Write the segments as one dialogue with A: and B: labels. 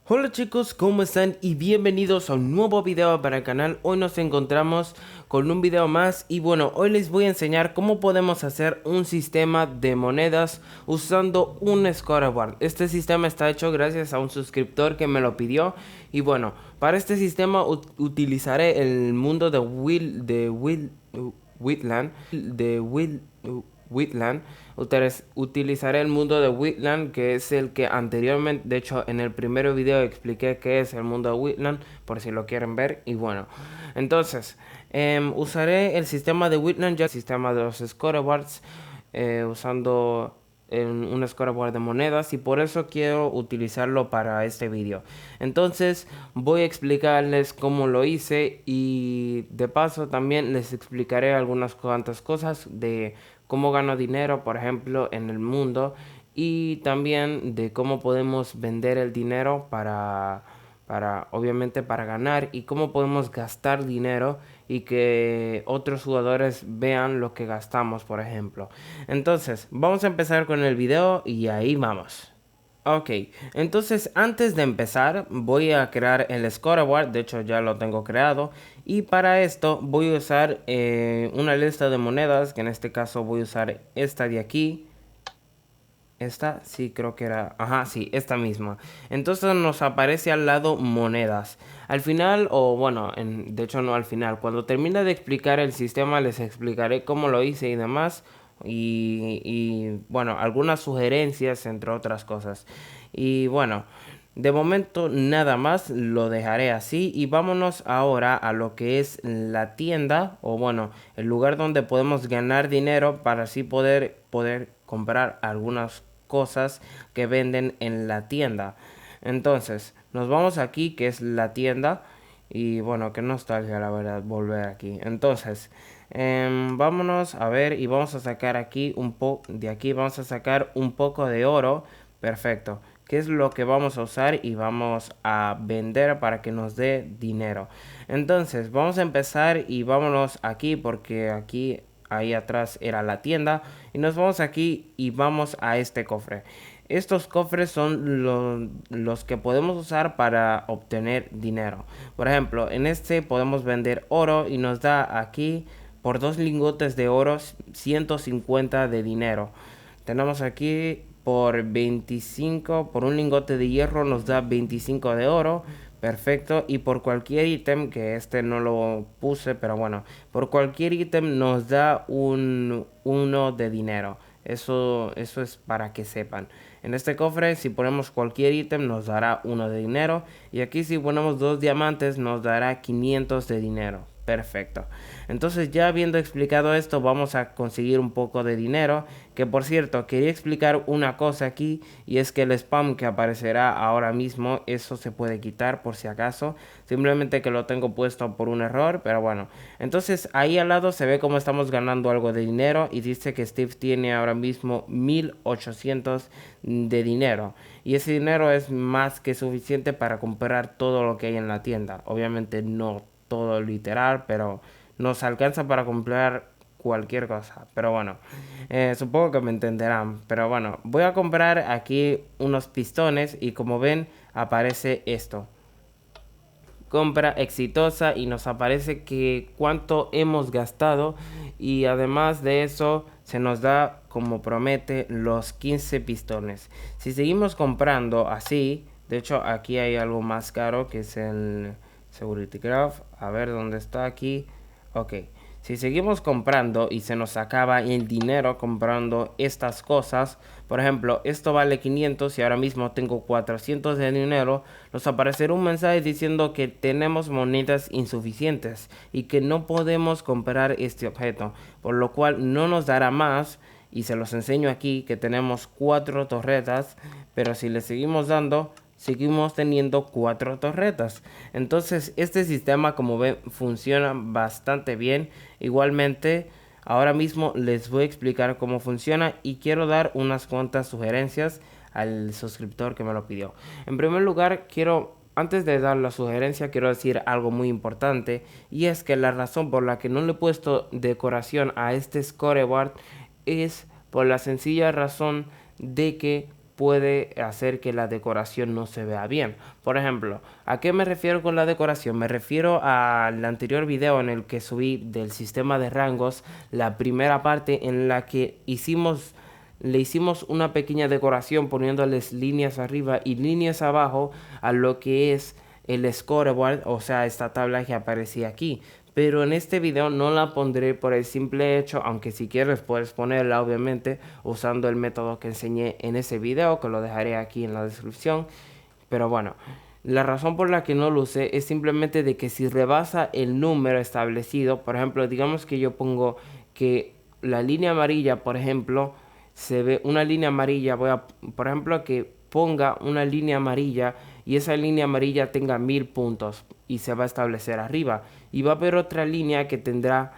A: Hola chicos, ¿cómo están? Y bienvenidos a un nuevo video para el canal. Hoy nos encontramos con un video más y bueno, hoy les voy a enseñar cómo podemos hacer un sistema de monedas usando un scoreboard. Este sistema está hecho gracias a un suscriptor que me lo pidió y bueno, para este sistema utilizaré el mundo de Wheatland. Utilizaré el mundo de Wheatland, que es el que anteriormente, de hecho en el primer video expliqué qué es el mundo de Wheatland, por si lo quieren ver. Y bueno, entonces usaré el sistema de Wheatland, ya el sistema de los scoreboards, usando un scoreboard de monedas, y por eso quiero utilizarlo para este vídeo. Entonces voy a explicarles cómo lo hice y de paso también les explicaré algunas cuantas cosas de cómo gano dinero, por ejemplo, en el mundo, y también de cómo podemos vender el dinero para obviamente para ganar, y cómo podemos gastar dinero y que otros jugadores vean lo que gastamos, por ejemplo. Entonces, vamos a empezar con el video y ahí vamos. Ok, entonces antes de empezar voy a crear el scoreboard, de hecho ya lo tengo creado, y para esto voy a usar una lista de monedas, que en este caso voy a usar esta de aquí. Esta, sí, creo que era... Ajá, sí, esta misma. Entonces nos aparece al lado monedas. Al final, o bueno, de hecho no al final. Cuando termine de explicar el sistema les explicaré cómo lo hice y demás. Bueno, algunas sugerencias entre otras cosas. Y bueno, de momento nada más, lo dejaré así. Y vámonos ahora a lo que es la tienda. O bueno, el lugar donde podemos ganar dinero para así poder comprar algunas cosas que venden en la tienda. Entonces, nos vamos aquí, que es la tienda. Y bueno, qué nostalgia la verdad volver aquí. Entonces, vámonos a ver y vamos a sacar aquí un poco de aquí. Vamos a sacar un poco de oro. Perfecto. ¿Qué es lo que vamos a usar y vamos a vender para que nos dé dinero? Entonces, vamos a empezar y vámonos aquí, porque aquí ahí atrás era la tienda, y nos vamos aquí y vamos a este cofre. Estos cofres son los que podemos usar para obtener dinero. Por ejemplo, en este podemos vender oro y nos da aquí por 2 lingotes de oro 150 de dinero. Tenemos aquí por 25, por un lingote de hierro nos da 25 de oro. Perfecto. Y por cualquier ítem, que este no lo puse, pero bueno, por cualquier ítem nos da uno de dinero. Eso es para que sepan. En este cofre, si ponemos cualquier ítem, nos dará uno de dinero. Y aquí, si ponemos 2 diamantes, nos dará 500 de dinero. Perfecto. Entonces, ya habiendo explicado esto, vamos a conseguir un poco de dinero. Que por cierto, quería explicar una cosa aquí, y es que el spam que aparecerá ahora mismo, eso se puede quitar por si acaso. Simplemente que lo tengo puesto por un error, pero bueno. Entonces, ahí al lado se ve cómo estamos ganando algo de dinero, y dice que Steve tiene ahora mismo 1800 de dinero. Y ese dinero es más que suficiente para comprar todo lo que hay en la tienda. Obviamente no todo literal, pero nos alcanza para comprar cualquier cosa. Pero bueno, supongo que me entenderán. Pero bueno, voy a comprar aquí unos pistones y como ven aparece esto: compra exitosa, y nos aparece que cuánto hemos gastado, y además de eso se nos da, como promete, los 15 pistones. Si seguimos comprando así, de hecho aquí hay algo más caro, que es el Security Craft. A ver dónde está aquí. Ok, si seguimos comprando y se nos acaba el dinero comprando estas cosas, por ejemplo, esto vale 500 y ahora mismo tengo 400 de dinero, nos aparecerá un mensaje diciendo que tenemos monedas insuficientes y que no podemos comprar este objeto, por lo cual no nos dará más. Y se los enseño aquí que tenemos 4 torretas, pero si le seguimos dando, seguimos teniendo 4 torretas. Entonces este sistema, como ven, funciona bastante bien. Igualmente, ahora mismo les voy a explicar cómo funciona y quiero dar unas cuantas sugerencias al suscriptor que me lo pidió. En primer lugar, antes de dar la sugerencia, quiero decir algo muy importante, y es que la razón por la que no le he puesto decoración a este scoreboard es por la sencilla razón de que puede hacer que la decoración no se vea bien. Por ejemplo, ¿a qué me refiero con la decoración? Me refiero al anterior video en el que subí del sistema de rangos, la primera parte en la que le hicimos una pequeña decoración poniéndoles líneas arriba y líneas abajo a lo que es el scoreboard, o sea, esta tabla que aparecía aquí. Pero en este video no la pondré por el simple hecho, aunque si quieres puedes ponerla obviamente usando el método que enseñé en ese video, que lo dejaré aquí en la descripción. Pero bueno, la razón por la que no lo usé es simplemente de que si rebasa el número establecido, por ejemplo, digamos que yo pongo que la línea amarilla, por ejemplo, se ve una línea amarilla, por ejemplo, que ponga una línea amarilla y esa línea amarilla tenga 1000 puntos y se va a establecer arriba. Y va a haber otra línea va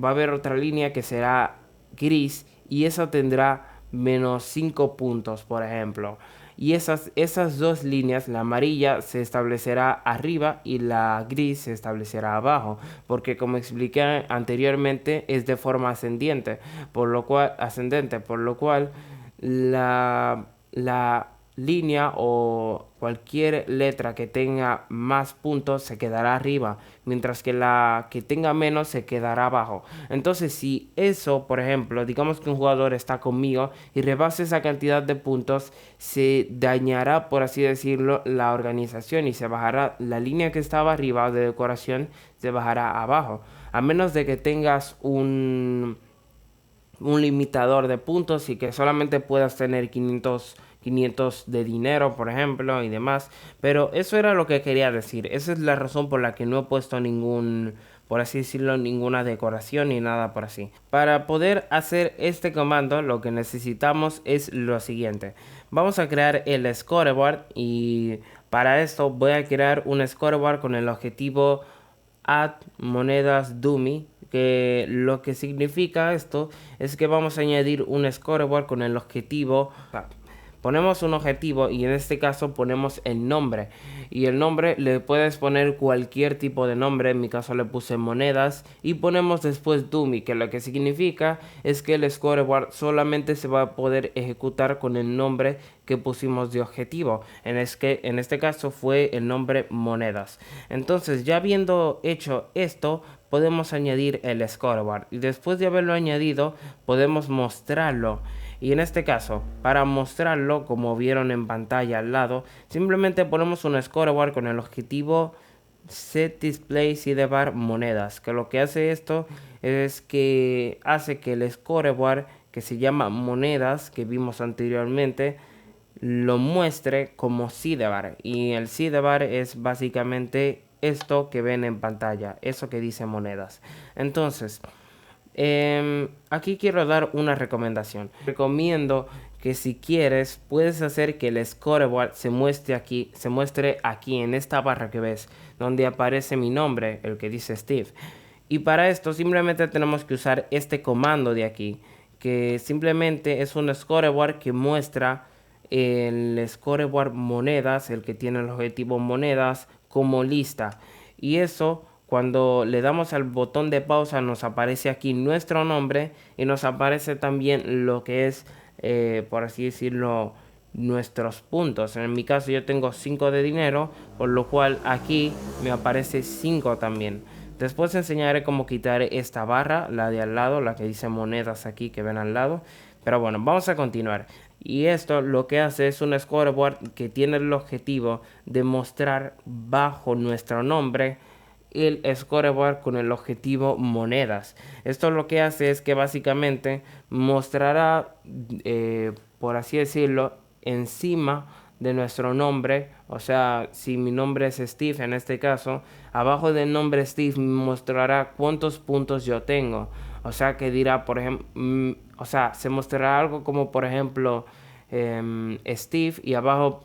A: a haber otra línea que será gris y esa tendrá menos 5 puntos, por ejemplo. Y esas dos líneas, la amarilla se establecerá arriba y la gris se establecerá abajo, porque como expliqué anteriormente es de forma ascendente, por lo cual la línea o cualquier letra que tenga más puntos se quedará arriba, mientras que la que tenga menos se quedará abajo. Entonces, si eso, por ejemplo, digamos que un jugador está conmigo y rebasa esa cantidad de puntos, se dañará, por así decirlo, la organización y se bajará la línea que estaba arriba de decoración, se bajará abajo. A menos de que tengas un limitador de puntos y que solamente puedas tener 500 de dinero, por ejemplo, y demás. Pero eso era lo que quería decir. Esa es la razón por la que no he puesto por así decirlo, ninguna decoración ni nada por así. Para poder hacer este comando, lo que necesitamos es lo siguiente. Vamos a crear el scoreboard y para esto voy a crear un scoreboard con el objetivo add monedas dummy, que lo que significa esto es que vamos a añadir un scoreboard con el objetivo, ponemos un objetivo y en este caso ponemos el nombre, y el nombre le puedes poner cualquier tipo de nombre. En mi caso le puse monedas y ponemos después dummy, que lo que significa es que el scoreboard solamente se va a poder ejecutar con el nombre que pusimos de objetivo. En este caso fue el nombre monedas. Entonces, ya habiendo hecho esto, podemos añadir el scoreboard y después de haberlo añadido podemos mostrarlo. Y en este caso, para mostrarlo, como vieron en pantalla al lado, simplemente ponemos un scoreboard con el objetivo set display sidebar monedas, que lo que hace esto es que hace que el scoreboard, que se llama monedas, que vimos anteriormente, lo muestre como sidebar. Y el sidebar es básicamente esto que ven en pantalla, eso que dice monedas. Entonces, aquí quiero dar una recomendación. Recomiendo que si quieres puedes hacer que el scoreboard se muestre aquí en esta barra que ves, donde aparece mi nombre, el que dice Steve. Y para esto simplemente tenemos que usar este comando de aquí, que simplemente es un scoreboard que muestra el scoreboard monedas, el que tiene el objetivo monedas, como lista. Y eso, cuando le damos al botón de pausa, nos aparece aquí nuestro nombre y nos aparece también lo que es, por así decirlo, nuestros puntos. En mi caso yo tengo 5 de dinero, por lo cual aquí me aparece 5 también. Después enseñaré cómo quitar esta barra, la de al lado, la que dice monedas aquí que ven al lado. Pero bueno, vamos a continuar. Y esto lo que hace es un scoreboard que tiene el objetivo de mostrar bajo nuestro nombre el scoreboard con el objetivo monedas. Esto lo que hace es que básicamente mostrará, por así decirlo, encima de nuestro nombre. O sea, si mi nombre es Steve en este caso, abajo del nombre Steve mostrará cuántos puntos yo tengo. O sea que dirá, por ejemplo, o sea, se mostrará algo como por ejemplo Steve y abajo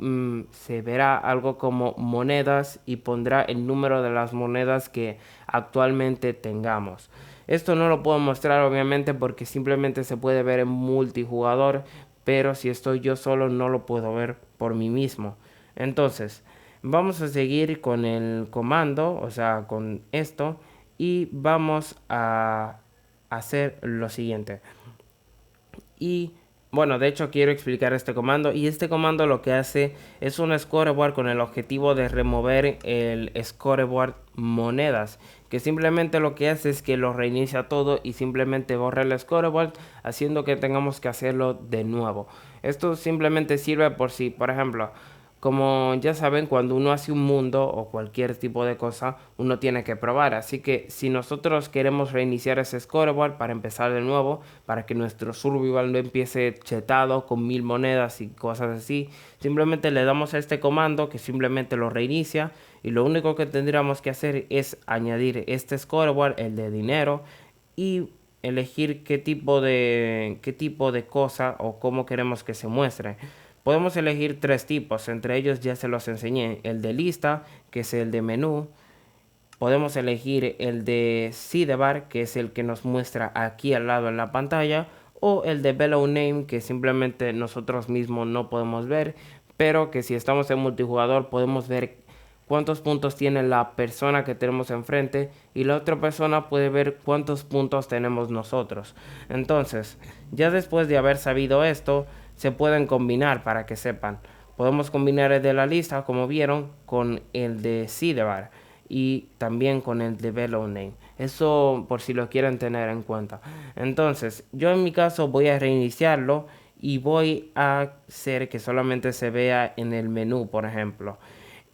A: se verá algo como monedas y pondrá el número de las monedas que actualmente tengamos. Esto no lo puedo mostrar obviamente porque simplemente se puede ver en multijugador, pero si estoy yo solo no lo puedo ver por mí mismo. Entonces, vamos a seguir con el comando, o sea, con esto, y vamos a hacer lo siguiente. Y Bueno, de hecho quiero explicar este comando y este comando lo que hace es un scoreboard con el objetivo de remover el scoreboard monedas, que simplemente lo que hace es que lo reinicia todo y simplemente borra el scoreboard, haciendo que tengamos que hacerlo de nuevo. Esto simplemente sirve por si, por ejemplo, como ya saben, cuando uno hace un mundo o cualquier tipo de cosa, uno tiene que probar. Así que si nosotros queremos reiniciar ese scoreboard para empezar de nuevo, para que nuestro survival no empiece chetado con 1000 monedas y cosas así, simplemente le damos a este comando que simplemente lo reinicia y lo único que tendríamos que hacer es añadir este scoreboard, el de dinero, y elegir qué tipo de cosa o cómo queremos que se muestre. Podemos elegir tres tipos, entre ellos ya se los enseñé, el de lista, que es el de menú. Podemos elegir el de sidebar, que es el que nos muestra aquí al lado en la pantalla, o el de below name, que simplemente nosotros mismos no podemos ver, pero que si estamos en multijugador podemos ver cuántos puntos tiene la persona que tenemos enfrente y la otra persona puede ver cuántos puntos tenemos nosotros. Entonces, ya después de haber sabido esto, se pueden combinar para que sepan. Podemos combinar el de la lista, como vieron, con el de sidebar y también con el de below name. Eso por si lo quieren tener en cuenta. Entonces, yo en mi caso voy a reiniciarlo y voy a hacer que solamente se vea en el menú, por ejemplo.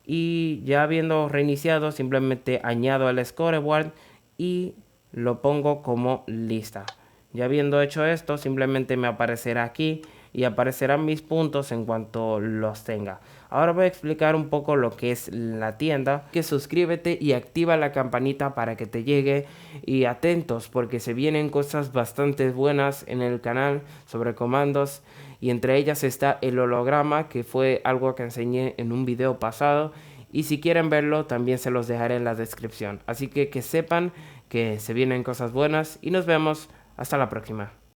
A: Y ya habiendo reiniciado, simplemente añado el scoreboard y lo pongo como lista. Ya habiendo hecho esto, simplemente me aparecerá aquí y aparecerán mis puntos en cuanto los tenga. Ahora voy a explicar un poco lo que es la tienda. Que suscríbete y activa la campanita para que te llegue, y atentos porque se vienen cosas bastante buenas en el canal sobre comandos, y entre ellas está el holograma, que fue algo que enseñé en un video pasado, y si quieren verlo también se los dejaré en la descripción. Así que sepan que se vienen cosas buenas y nos vemos hasta la próxima.